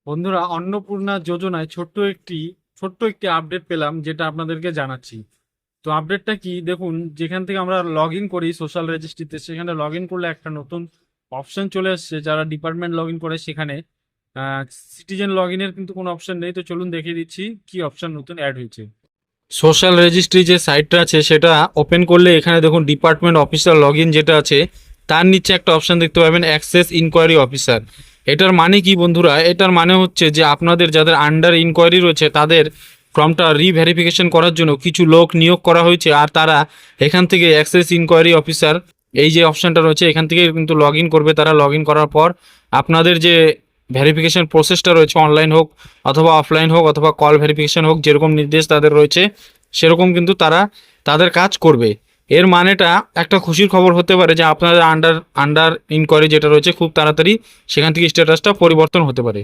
বন্ধুরা, অন্নপূর্ণা যোজনায় ছোট্ট একটি আপডেট পেলাম, যেটা আপনাদেরকে জানাচ্ছি। তো আপডেটটা কি দেখুন, যেখান থেকে আমরা লগ ইন করি সোশ্যাল রেজিস্ট্রিতে, সেখানে লগ ইন করলে একটা নতুন অপশন চলে এসেছে। যারা ডিপার্টমেন্ট লগ ইন করে সেখানে সিটিজেন লগ ইনের কিন্তু কোনো অপশন নেই। তো চলুন দেখিয়ে দিচ্ছি কি অপশন নতুন অ্যাড হয়েছে। সোশ্যাল রেজিস্ট্রি যে সাইটটা আছে সেটা ওপেন করলে এখানে দেখুন ডিপার্টমেন্ট অফিসার লগ ইন যেটা আছে, তার নিচে একটা অপশন দেখতে পাবেন অ্যাক্সেস ইনকোয়ারি অফিসার। এটার মানে কি বন্ধুরা? এটার মানে হচ্ছে যে আপনাদের যাদের আন্ডার ইনকোয়ারি রয়েছে তাদের ফর্মটা রিভেরিফিকেশন করার জন্য কিছু লোক নিয়োগ করা হয়েছে, আর তারা এখান থেকে অ্যাক্সেস ইনকোয়ারি অফিসার এই যে অপশনটা রয়েছে এখান থেকে কিন্তু লগ ইন করবে। তারা লগ ইন করার পর আপনাদের যে ভেরিফিকেশন প্রসেসটা রয়েছে, অনলাইন হোক অথবা অফলাইন হোক অথবা কল ভেরিফিকেশন হোক, যেরকম নির্দেশ তাদের রয়েছে সেরকম কিন্তু তারা তাদের কাজ করবে। এর মানেটা একটা খুশির খবর হতে পারে যে আপনাদের আন্ডার ইনকোয়ারি যেটা রয়েছে খুব তাড়াতাড়ি সেখান থেকে স্ট্যাটাসটা পরিবর্তন হতে পারে।